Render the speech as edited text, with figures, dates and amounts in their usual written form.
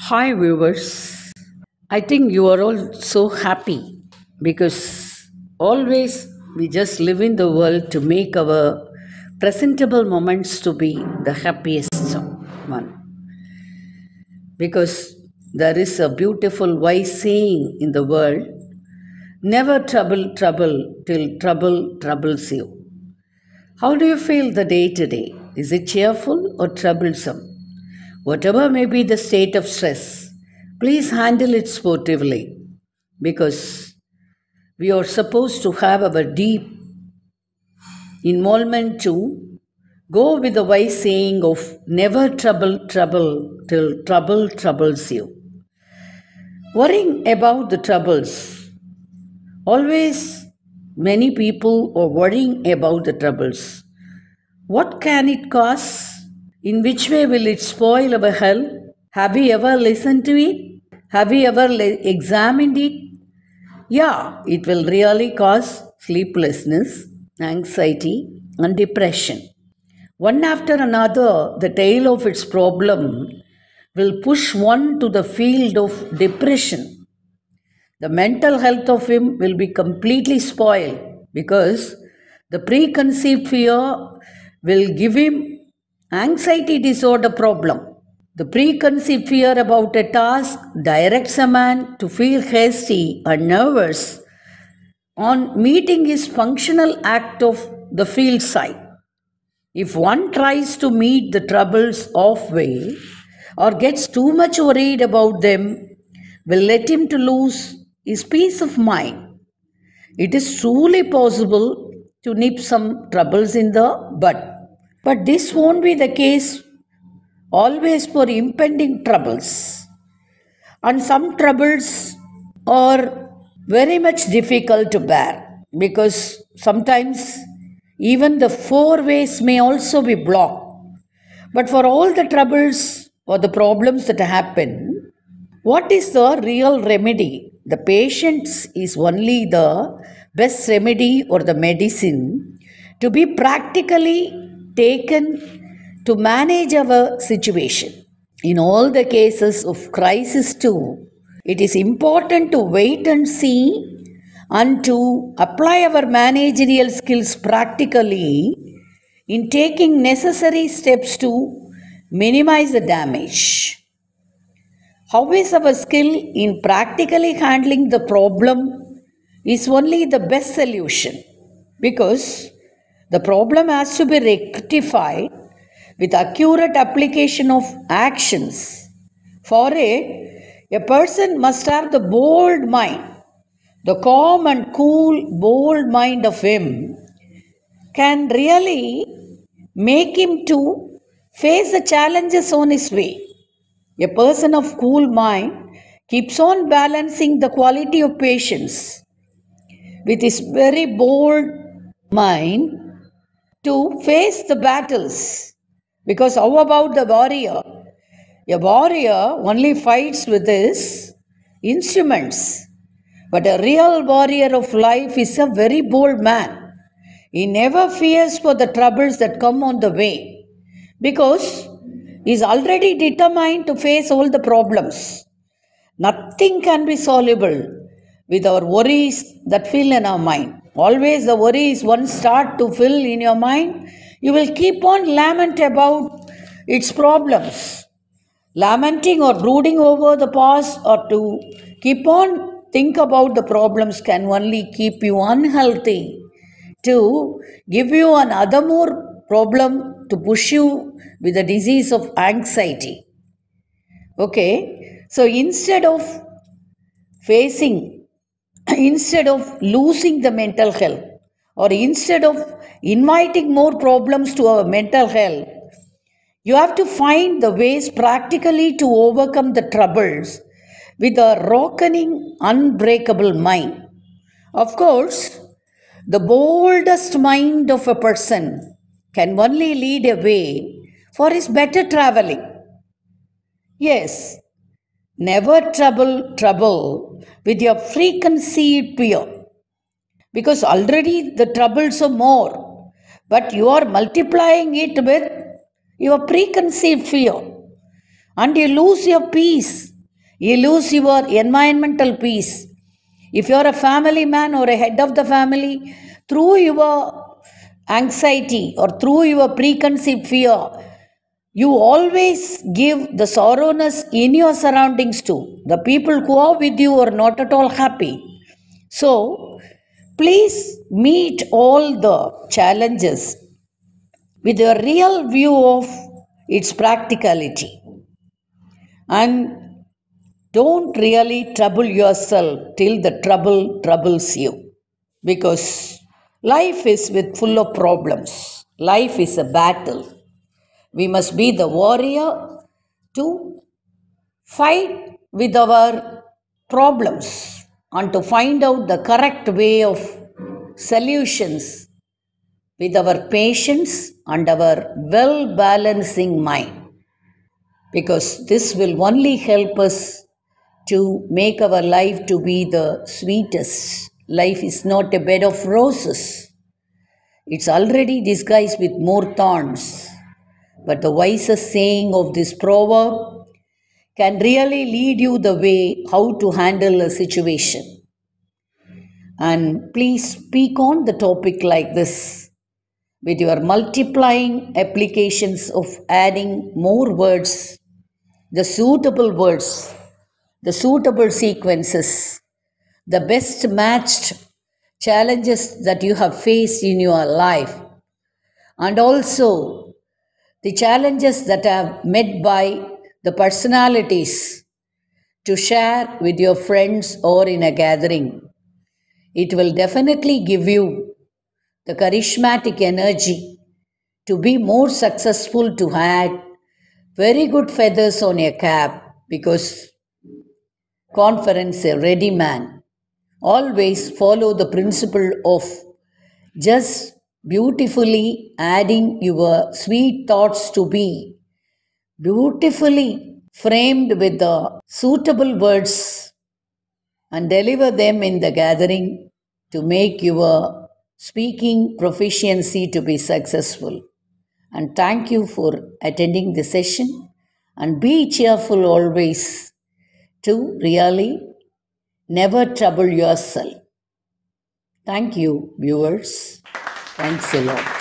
Hi, viewers. I think you are all so happy because always we just live in the world to make our presentable moments to be the happiest one. Because there is a beautiful wise saying in the world, never trouble till trouble troubles you. How do you feel the day today? Is it cheerful or troublesome? Whatever may be the state of stress, please handle it sportively because we are supposed to have our deep involvement to go with the wise saying of never trouble till trouble troubles you. Worrying about the troubles. Always many people are worrying about the troubles. What can it cause? In which way will it spoil our health? Have you ever listened to it? Have you ever examined it? Yeah, it will really cause sleeplessness, anxiety, and depression. One after another, the tail of its problem will push one to the field of depression. The mental health of him will be completely spoiled because the preconceived fear will give him anxiety disorder problem. The preconceived fear about a task directs a man to feel hasty and nervous on meeting his functional act of the field side. If one tries to meet the troubles halfway or gets too much worried about them, will let him to lose his peace of mind. It is truly possible to nip some troubles in the bud. But this won't be the case always for impending troubles. And some troubles are very much difficult to bear because sometimes even the four ways may also be blocked. But for all the troubles or the problems that happen, what is the real remedy? The patience is only the best remedy or the medicine to be practically taken to manage our situation. In all the cases of crisis too, it is important to wait and see and to apply our managerial skills practically in taking necessary steps to minimize the damage. How is our skill in practically handling the problem is only the best solution because the problem has to be rectified with accurate application of actions. For it, a person must have the bold mind, the calm and cool, bold mind of him can really make him to face the challenges on his way. A person of cool mind keeps on balancing the quality of patience with his very bold mind to face the battles. Because how about the warrior? A warrior only fights with his instruments. But a real warrior of life is a very bold man. He never fears for the troubles that come on the way because he is already determined to face all the problems. Nothing can be soluble with our worries that fill in our mind. Always the worries once start to fill in your mind, you will keep on lament about its problems. Lamenting or brooding over the past or to keep on think about the problems can only keep you unhealthy, to give you another more problem to push you with the disease of anxiety. Okay, so instead of facing, instead of losing the mental health, or instead of inviting more problems to our mental health, you have to find the ways practically to overcome the troubles with a rocketing, unbreakable mind. Of course, the boldest mind of a person can only lead a way for his better traveling. Yes, never trouble with your preconceived fear because already the troubles are more, but you are multiplying it with your preconceived fear and you lose your peace You lose your environmental peace. If you are a family man or a head of the family, through your anxiety or through your preconceived fear, you always give the sorrowness in your surroundings too. The people who are with you are not at all happy. So, please meet all the challenges with a real view of its practicality and don't really trouble yourself till the trouble troubles you because life is with full of problems. Life is a battle. We must be the warrior to fight with our problems and to find out the correct way of solutions with our patience and our well balancing mind because this will only help us to make our life to be the sweetest. Life is not a bed of roses. It's already disguised with more thorns. But the wisest saying of this proverb can really lead you the way how to handle a situation. And please speak on the topic like this with your multiplying applications of adding more words, the suitable sequences, the best matched challenges that you have faced in your life, and also the challenges that are met by the personalities to share with your friends or in a gathering. It will definitely give you the charismatic energy to be more successful, to add very good feathers on your cap because conference a ready man. Always follow the principle of just beautifully adding your sweet thoughts to be beautifully framed with the suitable words and deliver them in the gathering to make your speaking proficiency to be successful. And thank you for attending the session and be cheerful always to really never trouble yourself. Thank you, viewers. Thanks a lot.